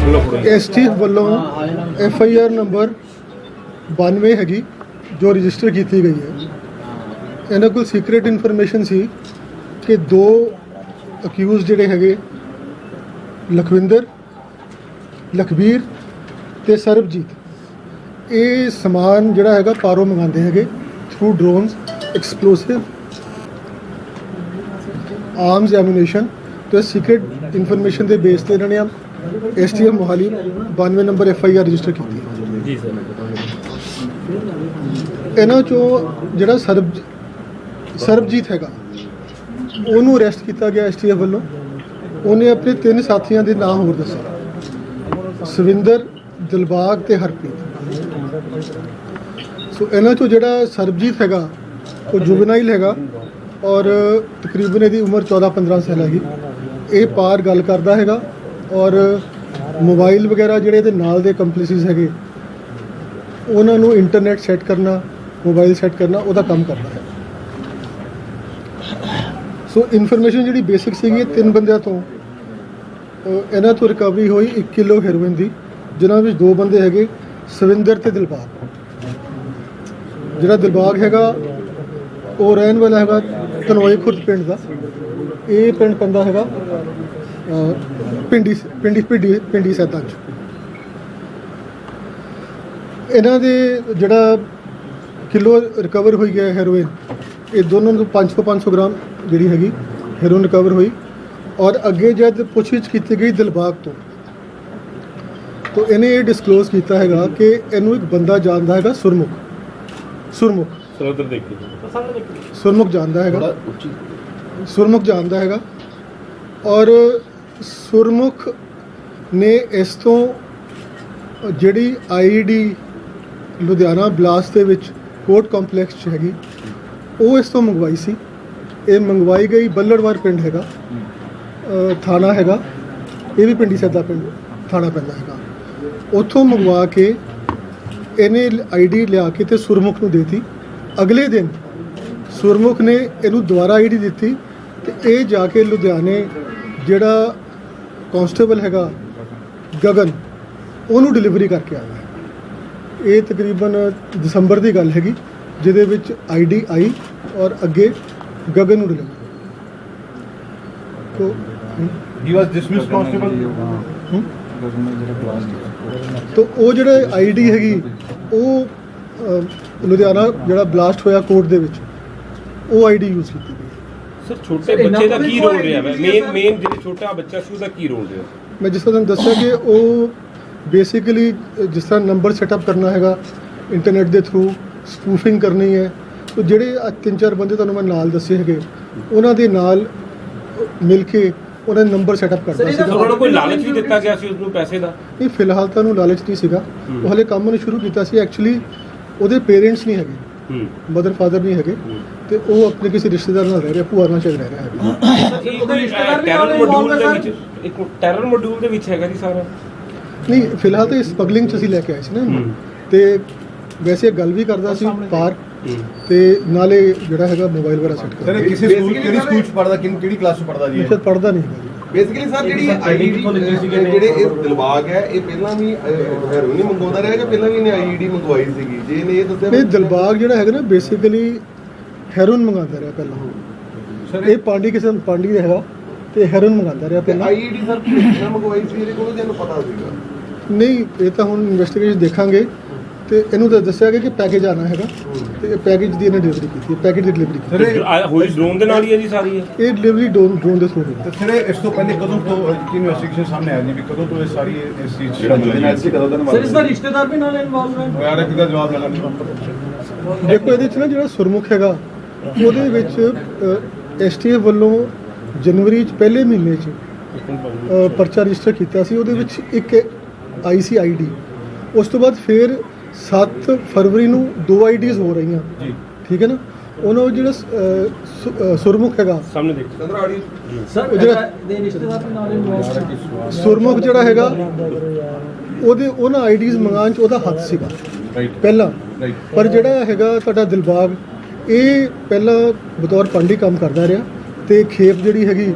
STF वालों FIR number 92 हैगी जो रजिस्टर की गई है। इन्होंने कोल सीक्रेट इन्फॉर्मेशन सी कि दो अक्यूज जिहड़े हैगे लखविंदर लखबीर ते सरबजीत ये समान जिहड़ा हैगा पारों मंगाते हैगे through drones explosive arms ammunition. तो सीक्रेट इन्फॉर्मेशन के बेस पर इन्होंने STF Mohali 92 number FIR register की जी सर। इन्हों चों जिहड़ा सरबजीत हैगा उन्होंने अरैसट किया गया STF वालों। उन्हें अपने 3 साथियों के नाम होर दसे सविंदर दिलबाग ते हरप्रीत। सो इन्हों चों जिहड़ा सरबजीत हैगा वो जुवेनाइल हैगा और तकरीबन इसकी उम्र 14-15 साल हैगी। ये पार गल करता हैगा और मोबाइल वगैरह जिहड़े इहदे नाल दे कंपलिसिस हैगे उन्होंने इंटरनेट सैट करना मोबाइल सैट करना उहदा काम करता है। सो इन्फॉर्मेशन जिहड़ी बेसिक सीगी 3 बंदियां तो इन्हां तो रिकवरी हुई 1 किलो हेरोइन की जिन्हां विच 2 बंदे हैगे सविंदर ते दिलबाग। जिहड़ा दिलबाग हैगा वो रहन वाला हैगा धनोए खुर्द पिंड का। ये पिंड पैंदा हैगा पिंडी सैदा च। इन्हां दे जिहड़ा किलो रिकवर हुई है हेरोइन ये दोनों को 500 ग्राम जिहड़ी हैगी हेरोइन रिकवर हुई। और अगे जब पुछगिछ की गई दिलबाग तो इन्हें ये डिस्कलोज किया हैगा कि इनू एक बंदा जानता हैगा सुरमुख जानता हैगा और सुरमुख ने इस तो जिहड़ी IED Ludhiana blast they which court complex च हैगी वो इस तो मंगवाई सी। ये मंगवाई गई बल्लड़वार पिंड हैगा थाना हैगा ये भी पिंडी सैदा पिंड थाना पैंदा हैगा। उत्थों मंगवा के इन्हें ID लिया के ते सुरमुख नूं देती। अगले दिन सुरमुख ने इनू दोबारा ID दी तो ये जाके लुधियाने जिहड़ा कांस्टेबल हैगा गगन उन्होंने डिलीवरी करके आया। ये तकरीबन दिसंबर की गल हैगी जिहदे विच ID आई और अगे गगन नूं डिलीवरी तो he was dismissed constable तो वो जिहड़ा ID हैगी वो लुधियाना जिहड़ा ब्लास्ट होया कोर्ट दे विच वो ID यूज़ की गई। सर छोटे बच्चे का की रोल रहा है मेन जो छोटा बच्चा सी उसका की रोल रहा है। मैं जिस तरह दस्या कि वो बेसिकली जिस तरह नंबर सैटअप करना हैगा इंटरनेट के थ्रू स्पूफिंग करनी है तो जिहड़े 3-4 बंदे तुहानूं मैं नाल दस्से हैगे उन्हां दे नाल मिल के उन्हें नंबर सैटअप करना सीगा। उन्होंने कोई लालच भी दिता गया सी उसनूं पैसे दा? नहीं फिलहाल तो उन्होंने लालच नहीं सीगा। वो हले काम उन्हें शुरू किया सी। एक्चुअली ਉਹਦੇ पेरेंट्स नहीं हैगे मदर फादर नहीं हैगे तो वो अपने किसी रिश्तेदार नाल रह रहा भूआ नाल चल रह रहा है। टैरर मॉड्यूल ਦੇ ਵਿੱਚ ਹੈਗਾ ਜੀ ਸਾਰਾ? नहीं फिलहाल तो स्मगलिंग ਚ ਅਸੀਂ ਲੈ ਕੇ ਆਏ ਸੀ ਨਾ ਤੇ वैसे गल भी करदा सी पार ਤੇ ਨਾਲੇ ਜਿਹੜਾ ਹੈਗਾ ਮੋਬਾਈਲ ਵਗੈਰਾ ਸੈੱਟ ਕਰਦਾ। ਸਰ ਕਿਸੇ ਸਕੂਲ ਕਿਹੜੀ ਸਕੂਲ ਚ ਪੜਦਾ ਕਿਹੜੀ ਕਲਾਸ ਚ ਪੜਦਾ ਜੀ? ਇਹ ਪੜਦਾ ਨਹੀਂ ਹੈਗਾ। ਬੇਸਿਕਲੀ ਸਰ ਜਿਹੜੀ IED ਜਿਹੜੇ ਇਹ ਦਿਲਬਾਗ ਹੈ ਇਹ ਪਹਿਲਾਂ ਵੀ ਹੈਰੋਇਨ ਹੀ ਮੰਗਵਾਉਂਦਾ ਰਿਹਾ ਜਾਂ ਪਹਿਲਾਂ ਵੀ ਇਹਨੇ IED ਮੰਗਵਾਈ ਸੀਗੀ? ਜੇ ਇਹਨੇ ਇਹ ਦੱਸਿਆ ਇਹ ਦਿਲਬਾਗ ਜਿਹੜਾ ਹੈਗਾ ਨਾ ਬੇਸਿਕਲੀ ਹੈਰੋਇਨ ਮੰਗਾਉਂਦਾ ਰਿਹਾ ਪਹਿਲਾਂ। ਸਰ ਇਹ ਪਾਂਡੀ ਕਿਸੇ ਪਾਂਡੀ ਦਾ ਹੈਗਾ ਤੇ ਹੈਰੋਇਨ ਮੰਗਾਉਂਦਾ ਰਿਹਾ ਪਹਿਲਾਂ। IED ਸਰ ਕਿਹਨਾਂ ਮੰਗਵਾਈ ਸੀ ਇਹਦੇ ਕੋਲ ਜਿਹਨੂੰ ਪਤਾ ਸੀਗਾ? ਨਹੀਂ ਇਹ ਤਾਂ ਹੁਣ ਇਨਵੈਸਟੀਗੇਸ਼ਨ ਦੇਖਾਂਗੇ ਤੇ ਇਹਨੂੰ ਤਾਂ ਦੱਸਿਆ ਗਿਆ ਕਿ ਪੈਕੇਜ ਆਣਾ ਹੈਗਾ ਤੇ ਪੈਕੇਜ ਦੀ ਇਹਨੇ ਡਿਲੀਵਰੀ ਕੀਤੀ ਹੈ। ਪੈਕੇਜ ਦੀ ਡਿਲੀਵਰੀ ਕੀਤੀ ਹੋਈ ਡਰੋਨ ਦੇ ਨਾਲ ਹੀ ਹੈ ਜੀ ਸਾਰੀ ਇਹ ਡਿਲੀਵਰੀ ਡਰੋਨ ਦੇ ਥਰੂ ਹੋਈ। ਤੇ ਫਿਰ ਇਸ ਤੋਂ ਪਹਿਲੇ ਕਦੋਂ ਤੋਂ ਇਨਵੈਸਟੀਗੇਸ਼ਨ ਸਾਹਮਣੇ ਆਈ ਜੀ ਵੀ ਕਦੋਂ ਤੋਂ ਇਹ ਸਾਰੀ ਇਸ ਚੀਜ਼ ਜਿਹੜਾ ਜੁਰਨਾਲਿਸਟ ਸੀ ਕਦੋਂ ਦਾ ਸਰ ਇਸ ਦਾ ਰਿਸ਼ਤੇਦਾਰ ਵੀ ਨਾਲ ਇਨਵੋਲਵ ਹੈ? ਯਾਰ ਇੱਕ ਦਾ ਜਵਾਬ ਮਿਲਣਾ ਦੇਖੋ ਇਹਦੇ ਚ ਨਾ ਜਿਹੜਾ ਸੁਰਮੁਖ ਹੈਗਾ ਉਹਦੇ ਵਿੱਚ STF ਵੱਲੋਂ ਜਨਵਰੀ ਚ ਪਹਿਲੇ ਮਹੀਨੇ ਚ ਪਰਚਾ ਰਜਿਸਟਰ ਕੀਤਾ ਸੀ। ਉਹਦੇ ਵਿੱਚ ਇੱਕ ICID ਉਸ ਤੋਂ ਬਾਅਦ ਫਿਰ 7 ਫਰਵਰੀ ਨੂੰ 2 IDs ਹੋ ਰਹੀਆਂ ਠੀਕ ਹੈ ਨਾ। ਉਹਨਾਂ ਜਿਹੜਾ ਸੁਰਮੁਖ ਹੈਗਾ ਸਾਹਮਣੇ ਦੇਖੋ ਸਰ ਜਿਹੜਾ ਦੇ ਰਿਸ਼ਤੇਦਾਰ ਵੀ ਨਾਲ ਇਨਵੋਲਵ ਸੁਰਮੁਖ ਜਿਹੜਾ ਹੈਗਾ ਉਹਦੇ ਉਹਨਾਂ IDs ਮੰਗਾਉਣ ਚ ਉਹਦਾ ਹੱਥ ਸੀਗਾ ਪਹਿਲਾਂ। ਪਰ ਜਿਹੜਾ ਹੈਗਾ ਤੁਹਾਡਾ ਦਿਲਬਾਗ ਇਹ ਪਹਿਲਾਂ ਬਤੌਰ ਪਾਂਡੀ ਕੰਮ ਕਰਦਾ ਰਿਹਾ ਤੇ ਖੇਪ ਜਿਹੜੀ ਹੈਗੀ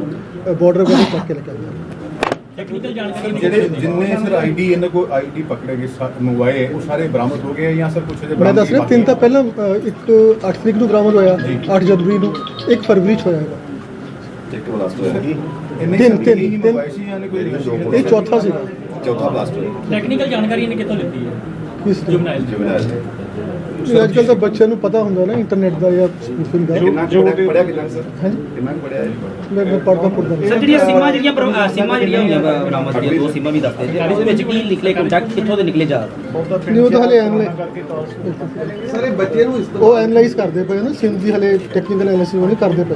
ਬਾਰਡਰ ਵਾਲੀ ਚੱਕ ਕੇ ਲੈ ਕੇ ਆਇਆ। ਟੈਕਨੀਕਲ ਜਾਣਕਾਰੀ ਜਿਹੜੇ ਜਿੰਨੇ ਸਰ ਆਈਡੀ ਇਹਨਾਂ ਕੋ ਆਈਡੀ ਪਕੜੇ ਗਏ ਮੰਗਵਾਏ ਉਹ ਸਾਰੇ ਬਰਾਮਦ ਹੋ ਗਏ ਜਾਂ ਸਰ ਕੁਝ ਅਜੇ ਮੈਂ ਦੱਸ ਰਿਹਾ 3 ਤਾਂ ਪਹਿਲਾਂ ਇੱਕ 8 ਤਰੀਕ ਨੂੰ ਬਰਾਮਦ ਹੋਇਆ, 8 ਜਨਵਰੀ ਨੂੰ, 1 ਫਰਵਰੀ 'ਚ ਹੋਇਆ ਹੈਗਾ। ਇੱਕ ਬਲਾਸਟ ਹੋਇਆ ਇੰਨੇ ਤਿੰਨ- ਸੰਦੀਪ ਹੀ ਤਿੰਨ- ਮੰਗਵਾਏ ਸੀ ਜਾਂ ਕੋਈ ਰਜਿਸਟ੍ਰੇਸ਼ਨ ਇਹ ਚੌਥਾ ਸੀਗਾ। ਚੌਥਾ ਬਲਾਸਟ ਹੋਇਆ ਟੈਕਨੀਕਲ ਜਾਣਕਾਰੀ ਇਹਨੇ ਕਿੱਥੋਂ ਲਿੱਤੀ ਹੈ? ਕਿਸ ਜੁਵਨਾਈਲ ਅੱਜ ਕੱਲ੍ਹ ਤਾਂ ਬੱਚਿਆਂ ਨੂੰ ਪਤਾ ਹੁੰਦਾ ਨਾ ਇੰਟਰਨੈਟ ਦਾ ਜਾਂ ਸਪੂਫਿੰਗ ਦਾ। ਕਿੰਨਾ ਪੜਿਆ ਕਿੰਨਾ ਸਰ ਹਾਂਜੀ ਕਿੰਨਾ ਪੜਿਆ ਮੈਂ ਪੜ੍ਹਦਾ ਨਹੀਂ। ਸਰ ਜਿਹੜੀਆਂ ਸਿੰਮਾਂ ਜਿਹੜੀਆਂ ਹੋਈਆਂ ਬਰਾਮਦ ਦੀਆਂ 2 ਸਿੰਮਾਂ ਵੀ ਦੱਸਦੇ ਜੀ ਉਹਦੇ ਵਿੱਚ ਕੀ ਨਿਕਲੇ ਕੰਟੈਕਟ ਕਿੱਥੋਂ ਦੇ ਨਿਕਲੇ ਜ਼ਿਆਦਾ? ਨਹੀਂ ਉਹ ਤਾਂ ਹਲੇ ਸਰ ਇਹ ਬੱਚੇ ਨੂੰ ਉਹ ਐਨਲਾਈਜ਼ ਕਰਦੇ ਪਏ ਨਾ, ਸਿਮ ਦੀ ਹਲੇ ਟੈਕਨੀਕਲ ਐਨਾਲਿਸਿਸ ਉਹ ਨਹੀਂ ਕਰਦੇ ਪਏ।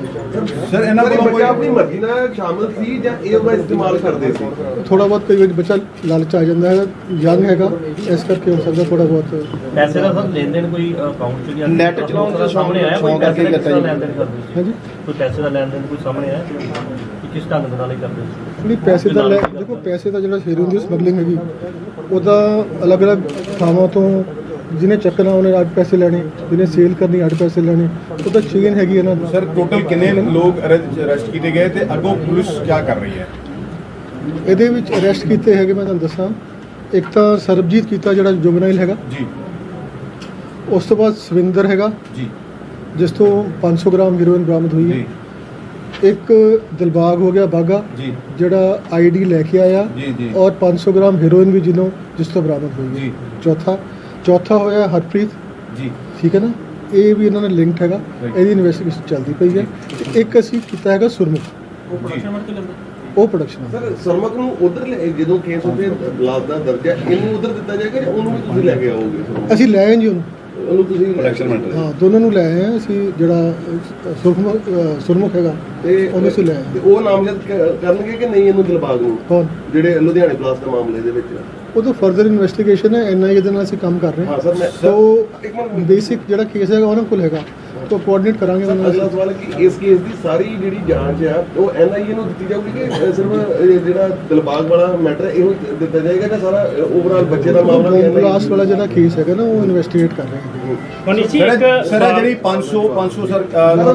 ਸਰ ਇਹਨਾਂ ਸਰ ਇਹ ਕੋਲ ਬੱਚਾ ਆਪਣੀ ਮਰਜ਼ੀ ਨਾਲ ਸ਼ਾਮਲ ਸੀ ਜਾਂ ਇਹ ਉਹਦਾ ਇਸਤੇਮਾਲ ਕਰਦੇ ਸੀ? ਥੋੜਾ ਬਹੁਤ ਕਈ ਵਾਰ ਬੱਚਾ ਲਾਲਚ ਆ ਜਾਂਦਾ ਹੈ, ਯੰਗ ਹੈਗਾ, ਇਸ ਕਰਕੇ ਹੋ ਸਕਦਾ ਥੋੜਾ ਬਹੁਤ। ਪੈਸੇ ਦਾ ਸਰ ਲੈਣ ਦੇਣ ਕੋਈ ਅਕਾਊਂਟ ਚ ਜਾਂ ਨੈਟ ਚਲਾਉਣ ਦਾ ਸਾਹਮਣੇ ਆਇਆ ਕੋਈ ਪੈਸੇ ਦਾ ਕਿਸ ਤਰ੍ਹਾਂ ਲੈਣ ਦੇਣ ਕਰਦੇ ਸੀ? ਹਾਂਜੀ ਕੋਈ ਪੈਸੇ ਦਾ ਲੈਣ ਦੇਣ ਕੋਈ ਸਾਹਮਣੇ ਆਇਆ ਕਿ ਕਿਸ ਢੰਗ ਦੇ ਨਾਲ ਇਹ ਕਰਦੇ ਸੀ? ਨਹੀਂ ਪੈਸੇ ਦਾ ਦੇਖੋ ਪੈਸੇ ਦਾ ਜਿਹੜਾ ਸ਼ੇਅਰਿੰਗ ਦੀ ਸਮਗਲਿੰਗ ਹੈਗੀ ਉਹਦਾ ਅਲੱਗ-ਅਲੱਗ ਥਾਵਾਂ ਤੋਂ ਜਿਹਨੇ ਚੱਕਣਾ ਉਹਨੇ 8 ਪੈਸੇ ਲੈਣੇ, ਜਿਹਨੇ ਸੇਲ ਕਰਨੀ 8 ਪੈਸੇ ਲੈਣੇ, ਉਹ ਤਾਂ ਚੇਨ ਹੈਗੀ ਇਹਨਾਂ ਦੀ। ਸਰ ਟੋਟਲ ਕਿੰਨੇ ਲੋਕ ਅਰੈਸਟ ਕੀਤੇ ਗਏ ਤੇ ਅੱਗੋਂ ਪੁਲਿਸ ਕੀ ਕਰ ਰਹੀ ਹੈ? ਇਹਦੇ ਵਿੱਚ ਅਰੈਸਟ ਕੀਤੇ ਹੈਗੇ ਮੈਂ ਤੁਹਾਨੂੰ ਦੱਸਾਂ, ਇੱਕ ਤਾਂ ਸਰਬਜੀਤ ਕੀਤਾ ਜਿਹੜਾ ਜੁਵਨਾਈਲ ਹੈਗਾ, ਜੀ ਉਸ ਤੋਂ ਬਾਅਦ ਸਵਿੰਦਰ ਹੈਗਾ ਜੀ ਜਿਸ ਤੋਂ 500 ਗ੍ਰਾਮ ਹੈਰੋਇਨ ਬਰਾਮਦ ਹੋਈ ਜੀ ਹੈ। ਇੱਕ ਦਿਲਬਾਗ ਹੋ ਗਿਆ ਬਾਗਾ ਜੀ ਜਿਹੜਾ ਆਈਡੀ ਲੈ ਕੇ ਆਇਆ ਜੀ ਜੀ ਔਰ 500 ਗ੍ਰਾਮ ਹੈਰੋਇਨ ਵੀ ਜਿਸ ਤੋਂ ਬਰਾਮਦ ਹੋਈ ਹੈ। ਜੀ ਚੌਥਾ ਹੋਇਆ ਹਰਪ੍ਰੀਤ, ਜੀ ਠੀਕ ਹੈ ਨਾ, ਇਹ ਵੀ ਇਹਨਾਂ ਨਾਲ ਲਿੰਕਡ ਹੈਗਾ, Right. ਇਹਦੀ ਇਨਵੈਸਟੀਗੇਸ਼ਨ ਚੱਲਦੀ ਪਈ ਹੈ। ਤੇ ਇੱਕ ਅਸੀਂ ਕੀਤਾ ਹੈਗਾ ਸੁਰਮੁਖ, ਉਹ ਪ੍ਰੋਡਕਸ਼ਨ ਸਰ ਸਰਮਕ ਨੂੰ ਉਧਰ ਜਦੋਂ ਕੇਸ ਉੱਤੇ ਬਲਾਸਟ ਦਾ ਦਰਜਾ ਇਹਨੂੰ ਉਧਰ ਦਿੱਤਾ ਜਾਏਗਾ ਜਾਂ ਉਹਨੂੰ ਵੀ ਤੁਸੀਂ ਲੈ ਕੇ ਆਓਗੇ ਸਰ? ਅਸੀਂ ਲੈ ਆਏ ਜੀ ਉਹਨੂੰ, ਉਹਨੂੰ ਤੁਸੀਂ ਪ੍ਰੋਡਕਸ਼ਨ ਮੈਟਰ ਹਾਂ ਦੋਨਾਂ ਨੂੰ ਲੈ ਆਏ ਹਾਂ ਅਸੀਂ। ਜਿਹੜਾ ਸੁਰਮੁਖ ਹੈਗਾ ਤੇ ਉਹਨੂੰ ਅਸੀਂ ਲੈ ਆਏ। ਤੇ ਉਹ ਨਾਮਜ਼ਦ ਕਰਨਗੇ ਕਿ ਨਹੀਂ ਇਹਨੂੰ ਦਿਲਬਾਗ ਨੂੰ, ਕੌਣ? ਜਿਹੜੇ ਲੁਧਿਆਣੇ ਬਲਾਸਟ ਦੇ ਮਾਮਲੇ ਦੇ ਵਿੱਚ? ਉਹ ਤਾਂ ਫਰਦਰ ਇਨਵੈਸਟੀਗੇਸ਼ਨ ਹੈ, ਐਨਆਈਏ ਦੇ ਨਾਲ ਅਸੀਂ ਕੰਮ ਕਰ ਰਹੇ ਹਾਂ ਸਰ ਮੈਂ ਸੋ ਇੱਕ ਮਿੰਟ ਬੇਸਿਕ ਜਿਹੜਾ ਕੇਸ ਹੈਗਾ ਉਹਨਾਂ ਕੋਲ ਹੈਗਾ, ਤਾਂ ਕੋਆਰਡੀਨੇਟ ਕਰਾਂਗੇ ਉਹਨਾਂ ਅਗਲਾ ਨਾਲ। ਸਵਾਲ ਹੈ ਕਿ ਇਸ ਕੇਸ ਦੀ ਸਾਰੀ ਜਿਹੜੀ ਜਾਂਚ ਆ ਉਹ ਐਨਆਈਏ ਨੂੰ ਦਿੱਤੀ ਜਾਊਗੀ ਕਿ ਸਿਰਫ ਜਿਹੜਾ ਦਿਲਬਾਗ ਵਾਲਾ ਮੈਟਰ ਇਹੋ ਦਿੱਤਾ ਜਾਏਗਾ ਜਾਂ ਸਾਰਾ ਓਵਰਆਲ ਬੱਚੇ ਦਾ ਮਾਮਲਾ ਵੀ ਬਲਾਸਟ ਵਾਲਾ ਜਿਹੜਾ ਕੇਸ ਹੈਗਾ ਨਾ ਉਹ ਇਨਵੈਸਟੀਗੇਟ ਕਰ ਰਹੇ ਹਾਂ। ਮਨੀਸ਼ੀ ਸਰ ਇੱਕ ਸਰ ਇਹ ਜਿਹੜੀ 500 ਸਰ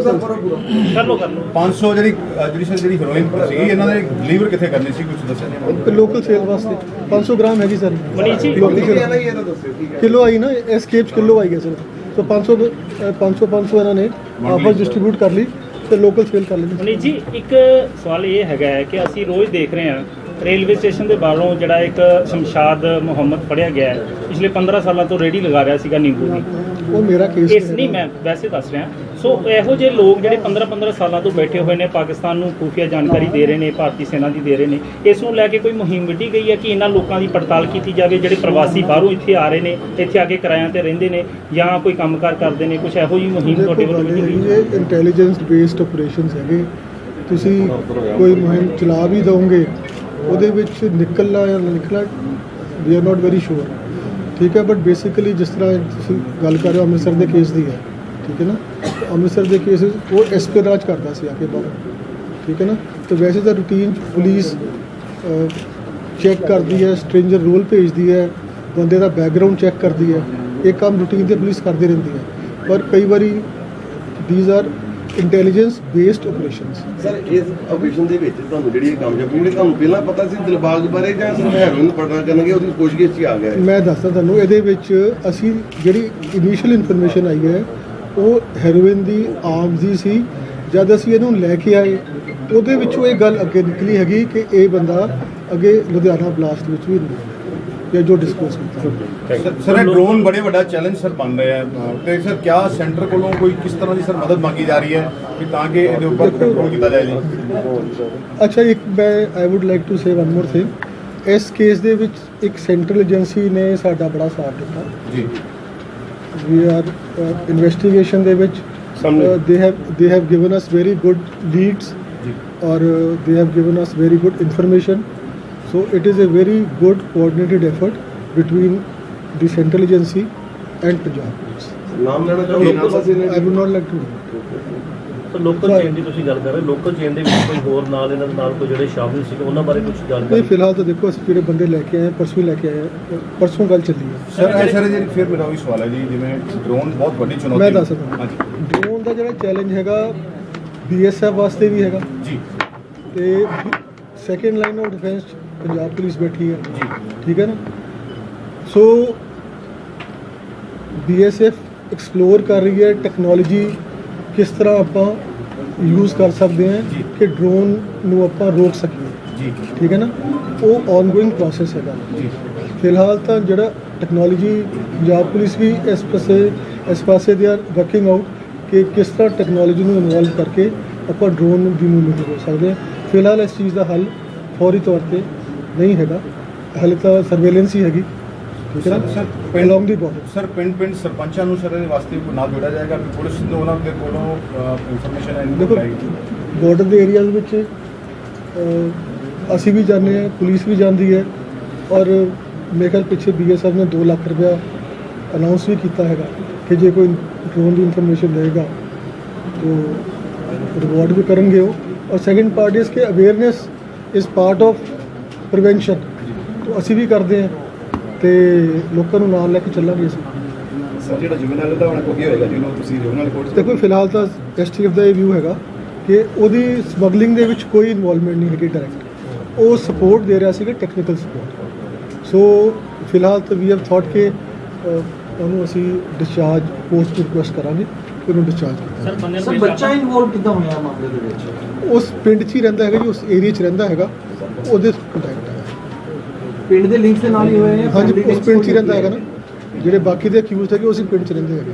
ਸਰ ਪੂਰਾ ਕਰ ਲੋ 500 ਜਿਹੜੀ ਹੈਰੋਇਨ ਸੀ ਇਹਨਾਂ ਦੇ ਡਿਲੀਵਰ ਕਿੱਥੇ ਕਰਨੀ ਸੀ ਕੁਝ ਦੱਸਿਆ ਨਹੀਂ ਇਹਨਾਂ ਨੇ? ਲੋਕਲ ਸੇਲ ਵਾਸਤੇ 500 ਗ੍ਰਾਮ ਹੈਗੀ ਸਰ, ਮਨੀਸ਼ ਜੀ, ਲੋਕਲ ਨਹੀਂ ਸੇਲ ਐਨਆਈਏ ਦਾ ਦੱਸਿਓ ਠੀਕ ਹੈ ਕਿਲੋ ਆਈ ਨਾ, ਐਸਕੇਪ ਕਿਲੋ ਆਈ ਗਿਆ ਸਰ। ਸੋ 500 ਇਹਨਾਂ ਨੇ ਆਪਸ ਡਿਸਟ੍ਰੀਬਿਊਟ ਕਰ ਲਈ ਤੇ ਲੋਕਲ ਸੇਲ ਕਰ ਲਈ। ਮਨੀਸ਼ ਜੀ ਇੱਕ ਸਵਾਲ ਇਹ ਹੈਗਾ ਹੈ ਕਿ ਅਸੀਂ ਰੋਜ਼ ਦੇਖ ਰਹੇ ਹਾਂ ਰੇਲਵੇ ਸਟੇਸ਼ਨ ਦੇ ਬਾਹਰੋਂ ਜਿਹੜਾ ਇੱਕ ਸ਼ਮਸ਼ਾਦ ਮੁਹੰਮਦ ਫੜਿਆ ਗਿਆ ਹੈ, ਪਿਛਲੇ 15 ਸਾਲਾਂ ਤੋਂ ਰੇਹੜੀ ਲਗਾ ਰਿਹਾ ਸੀਗਾ ਨਿੰਬੂ ਦੀ। ਉਹ ਮੇਰਾ ਕੇਸ ਇਸ ਨਹੀਂ, ਮੈਂ ਵੈਸੇ ਦੱਸ ਰਿਹਾ। ਸੋ ਇਹੋ ਜਿਹੇ ਲੋਕ ਜਿਹੜੇ 15 ਸਾਲਾਂ ਤੋਂ ਬੈਠੇ ਹੋਏ ਨੇ, ਪਾਕਿਸਤਾਨ ਨੂੰ ਖੂਫੀਆ ਜਾਣਕਾਰੀ ਦੇ ਰਹੇ ਨੇ, ਭਾਰਤੀ ਸੈਨਾ ਦੀ ਦੇ ਰਹੇ ਨੇ, ਇਸ ਨੂੰ ਲੈ ਕੇ ਕੋਈ ਮੁਹਿੰਮ ਵਿੱਢੀ ਗਈ ਹੈ ਕਿ ਇਹਨਾਂ ਲੋਕਾਂ ਦੀ ਪੜਤਾਲ ਕੀਤੀ ਜਾਵੇ ਜਿਹੜੇ ਪ੍ਰਵਾਸੀ ਬਾਹਰੋਂ ਇੱਥੇ ਆ ਰਹੇ ਨੇ, ਇੱਥੇ ਆ ਕੇ ਕਿਰਾਇਆਂ ਤੇ ਰਹਿੰਦੇ ਨੇ ਜਾਂ ਕੋਈ ਕੰਮਕਾਰ ਕਰਦੇ ਨੇ, ਕੁਝ ਇਹੋ ਜਿਹੀ ਮੁਹਿੰਮ ਤੁਹਾਡੇ ਵੱਲੋਂ ਵਿੱਢੀ ਗਈ? ਇਹ ਇੰਟੈਲੀਜੈਂਸ ਬੇਸਡ ਆਪਰੇਸ਼ਨਸ ਹੈਗੇ, ਤੁਸੀਂ ਕੋਈ ਮੁਹਿੰਮ ਚਲਾ ਵੀ ਦਵੋਗੇ ਉਹਦੇ ਵਿੱਚ ਨਿਕਲਣਾ ਜਾਂ ਨਾ ਨਿਕਲਣਾ ਵੀ ਆਰ ਨਾਟ ਵੈਰੀ ਸ਼ੋਰ, ਠੀਕ ਹੈ। ਬਟ ਬੇਸਿਕਲੀ ਜਿਸ ਤਰ੍ਹਾਂ ਤੁਸੀਂ ਗੱਲ ਕਰ ਰਹੇ ਹੋ ਅੰਮ੍ਰਿਤਸਰ ਦੇ ਕੇਸ ਦੀ ਹੈ, ਠੀਕ ਹੈ ਨਾ, ਅੰਮ੍ਰਿਤਸਰ ਦੇ ਕੇਸ ਉਹ ਐਸਪੀਰਾਜ ਕਰਦਾ ਸੀ ਆ ਕੇ ਬਾਹਰ, ਠੀਕ ਹੈ ਨਾ। ਤੇ ਵੈਸੇ ਤਾਂ ਰੂਟੀਨ ਪੁਲਿਸ ਚੈੱਕ ਕਰਦੀ ਹੈ, ਸਟ੍ਰੇਂਜਰ ਰੋਲ ਭੇਜਦੀ ਹੈ, ਬੰਦੇ ਦਾ ਬੈਕਗਰਾਉਂਡ ਚੈੱਕ ਕਰਦੀ ਹੈ, ਇਹ ਕੰਮ ਰੂਟੀਨ ਤੇ ਪੁਲਿਸ ਕਰਦੀ ਰਹਿੰਦੀ ਹੈ। ਪਰ ਕਈ ਵਾਰੀ these are intelligence based operations. Sir ਇਸ ਆਪਰੇਸ਼ਨ ਦੇ ਵਿੱਚ ਤੁਹਾਨੂੰ ਜਿਹੜੀ ਇਹ ਕਾਮਯਾਬੀ ਮਿਲੀ, ਤੁਹਾਨੂੰ ਪਹਿਲਾਂ ਪਤਾ ਸੀ ਦਿਲਬਾਗ ਬਾਰੇ ਜਾਂ ਸਿਰਫ ਹੈਰੋਇਨ ਪੜਨਾ ਕਰਨਗੇ ਉਹਦੀ ਕੋਸ਼ਿਸ਼ 'ਚ ਹੀ ਆ ਗਿਆ? ਮੈਂ ਦੱਸਦਾ ਤੁਹਾਨੂੰ, ਇਹਦੇ ਵਿੱਚ ਅਸੀਂ ਜਿਹੜੀ ਇਨੀਸ਼ੀਅਲ ਇਨਫੋਰਮੇਸ਼ਨ ਆਈ ਹੈ ਉਹ ਹੈਰੋਇਨ ਦੀ ਆਰਮਸ ਦੀ ਸੀ। ਜਦ ਅਸੀਂ ਇਹਨੂੰ ਲੈ ਕੇ ਆਏ ਉਹਦੇ ਵਿੱਚੋਂ ਇਹ ਗੱਲ ਅੱਗੇ ਨਿਕਲੀ ਹੈਗੀ ਕਿ ਇਹ ਬੰਦਾ ਅੱਗੇ ਲੁਧਿਆਣਾ ਬਲਾਸਟ ਵਿੱਚ ਵੀ ਨਹੀਂ ਜਾਂ ਜੋ ਡਿਸਕਲੋਜ਼ ਕੀਤਾ। ਸਰ ਇਹ ਡਰੋਨ ਬੜੇ ਵੱਡਾ ਚੈਲੰਜ ਸਰ ਬਣ ਰਿਹਾ ਹੈ ਤੇ ਸਰ ਕਿਆ ਸੈਂਟਰ ਕੋਲੋਂ ਕੋਈ ਕਿਸ ਤਰ੍ਹਾਂ ਦੀ ਸਰ ਮਦਦ ਮੰਗੀ ਜਾ ਰਹੀ ਹੈ ਕਿ ਤਾਂ ਕਿ ਇਹਦੇ ਉੱਪਰ ਕੰਟਰੋਲ ਕੀਤਾ ਜਾਏ ਜੀ? ਅੱਛਾ, ਇੱਕ ਮੈਂ I would like to say one more thing. ਇਸ ਕੇਸ ਦੇ ਵਿੱਚ ਇੱਕ ਸੈਂਟਰਲ ਏਜੰਸੀ ਨੇ ਸਾਡਾ ਬੜਾ ਸਾਥ ਦਿੱਤਾ। ਜੀ ਵੀ ਆਰ ਇਨਵੈਸਟੀਗੇਸ਼ਨ ਦੇ ਵਿੱਚ they have given us very good leads or they have given us very good information. So it is a very good coordinated effort between the central agency and Punjab Police. ਨਾਮ ਲੈਣਾ ਚਾਹੁੰਦੇ local ਪਾਸੇ ਨੇ? I would not like to. ਤਾਂ local chain ਦੀ ਤੁਸੀਂ ਗੱਲ ਕਰ ਰਹੇ, ਲੋਕਲ ਚੇਨ ਦੇ ਵਿੱਚ ਕੋਈ ਹੋਰ ਨਾਲ ਇਹਨਾਂ ਦੇ ਨਾਲ ਕੋਈ ਜਿਹੜੇ ਸ਼ਾਮਿਲ ਸੀ ਉਹਨਾਂ ਬਾਰੇ ਕੁਝ ਨਹੀਂ, ਜਾਣਕਾਰੀ? ਫਿਲਹਾਲ ਤਾਂ ਦੇਖੋ ਅਸੀਂ ਜਿਹੜੇ ਬੰਦੇ ਲੈ ਕੇ ਆਏ ਪਰਸੋਂ ਲੈ ਕੇ ਆਏ, ਪਰਸੋਂ ਗੱਲ ਚੱਲੀ ਹੈ। ਸਰ ਜਿਹੜੀ ਫਿਰ ਮੇਰਾ ਵੀ ਸਵਾਲ ਹੈ ਜੀ, ਜਿਵੇਂ ਡਰੋਨ ਬਹੁਤ ਵੱਡੀ ਚੁਣੌਤੀ ਮੈਂ ਦੱਸ ਸਕਦਾ ਹਾਂਜੀ ਡਰੋਨ ਦਾ ਜਿਹੜਾ ਚੈਲੰਜ ਹੈਗਾ BSF ਵਾਸਤੇ ਵੀ ਹੈਗਾ ਜੀ ਤੇ second line of defence Punjab police ਬੈਠੀ ਹੈ ਠੀਕ ਹੈ ਨਾ। ਸੋ BSF ਐਕਸਪਲੋਰ ਕਰ ਰਹੀ ਹੈ ਟੈਕਨੋਲੋਜੀ ਕਿਸ ਤਰ੍ਹਾਂ ਆਪਾਂ ਯੂਜ਼ ਕਰ ਸਕਦੇ ਹਾਂ ਕਿ ਡਰੋਨ ਨੂੰ ਆਪਾਂ ਰੋਕ ਸਕੀਏ ਜੀ ਠੀਕ ਹੈ ਨਾ। ਉਹ ਆਨਗੋਇੰਗ ਪ੍ਰੋਸੈਸ ਹੈਗਾ ਜੀ ਫਿਲਹਾਲ ਤਾਂ ਜਿਹੜਾ ਟੈਕਨੋਲੋਜੀ ਪੰਜਾਬ ਪੁਲਿਸ ਵੀ ਇਸ ਪਾਸੇ ਦੇ ਆਰ ਵਰਕਿੰਗ ਆਊਟ ਕਿ ਕਿਸ ਤਰ੍ਹਾਂ ਟੈਕਨੋਲੋਜੀ ਨੂੰ ਇਨਵੋਲਵ ਕਰਕੇ ਆਪਾਂ ਡਰੋਨ ਦੀ ਮੂਵਮੈਂਟ ਹੋ ਸਕਦੇ ਹਾਂ। ਫਿਲਹਾਲ ਇਸ ਚੀਜ਼ ਦਾ ਹੱਲ ਫੌਰੀ ਤੌਰ ਤੇ ਨਹੀਂ ਹੈਗਾ, ਹਾਲੇ ਤਾਂ ਸਰਵੇਲੈਂਸ ਹੀ ਹੈਗੀ ਠੀਕ ਹੈ ਨਾ ਅਲੋਂਗ ਦੀ ਬਾਰਡਰ। ਸਰ ਪਿੰਡ ਸਰਪੰਚਾਂ ਨੂੰ ਸਰ ਇਹਦੇ ਵਾਸਤੇ ਕੋਈ ਨਾਲ ਜੋੜਿਆ ਜਾਏਗਾ ਕਿ ਪੁਲਿਸ ਨੂੰ ਉਹਨਾਂ ਦੇ ਕੋਲੋਂ ਇਨਫੋਰਮੇਸ਼ਨ ਹੈ ਦੇਖੋ ਬਾਰਡਰ ਦੇ ਏਰੀਆਜ਼ ਵਿੱਚ ਅਸੀਂ ਵੀ ਜਾਂਦੇ ਹਾਂ, ਪੁਲਿਸ ਵੀ ਜਾਂਦੀ ਹੈ ਔਰ ਮੇਰੇ ਖਿਆਲ ਪਿੱਛੇ BSF ਨੇ 2 ਲੱਖ ਰੁਪਇਆ ਅਨਾਉਂਸ ਵੀ ਕੀਤਾ ਹੈਗਾ ਕਿ ਜੇ ਕੋਈ ਡਰੋਨ ਦੀ ਇਨਫੋਰਮੇਸ਼ਨ ਦੇਗਾ तो रिवॉर्ड भी करेंगे वो। और सेकंड पार्ट इज़ के awareness is part of prevention तो असी भी करते हैं तो लोगों को नाल लैके चलांगे असी। ਸਰ ਜਿਹੜਾ ਜੁਵੈਨਲ ਦਾ ਹੁਣ ਕੋਈ ਹੋਏਗਾ ਜਿਹਨੂੰ ਤੁਸੀਂ ਜੁਵੈਨਲ ਕੋਰਟ देखो फिलहाल तो STF ਦਾ ਇਹ ਵਿਊ ਹੈਗਾ ਕਿ ਉਹਦੀ ਸਮਗਲਿੰਗ ਦੇ ਵਿੱਚ ਕੋਈ ਇਨਵੋਲਵਮੈਂਟ ਨਹੀਂ ਹੈਗੀ ਡਾਇਰੈਕਟ, ਉਹ ਸਪੋਰਟ ਦੇ ਰਿਹਾ ਸੀਗਾ ਟੈਕਨੀਕਲ ਸਪੋਰਟ। ਸੋ ਫਿਲਹਾਲ ਤਾਂ ਵੀ ਹੈਵ ਥਾਟ ਕਿ ਉਹਨੂੰ ਅਸੀਂ ਡਿਸਚਾਰਜ ਪੋਸਟ ਰਿਕੁਐਸਟ ਕਰਾਂਗੇ ਕਿ ਉਹਨੂੰ ਡਿਸਚਾਰਜ ਕੀਤਾ ਸਰ ਬੱਚਾ ਇਨਵੋਲਵ ਕਿੱਦਾਂ ਹੋਇਆ ਮਾਮਲੇ ਦੇ ਵਿੱਚ? ਉਸ ਪਿੰਡ 'ਚ ਹੀ ਰਹਿੰਦਾ ਹੈਗਾ ਜੀ, ਉਸ ਏਰੀਆ 'ਚ ਰਹਿੰਦਾ ਹੈਗਾ, ਉਹਦੇ ਕੰਟੈਕਟ ਹੈ। ਪਿੰਡ ਦੇ ਲਿੰਕ ਦੇ ਨਾਲ ਹੀ ਹੋਏ ਆ? ਹਾਂਜੀ ਉਸ ਪਿੰਡ 'ਚ ਹੀ ਰਹਿੰਦਾ ਹੈਗਾ ਨਾ, ਜਿਹੜੇ ਬਾਕੀ ਦੇ ਅਕਿਊਜ਼ਡ ਹੈਗੇ ਉਸੇ ਪਿੰਡ 'ਚ ਰਹਿੰਦੇ ਹੈਗੇ।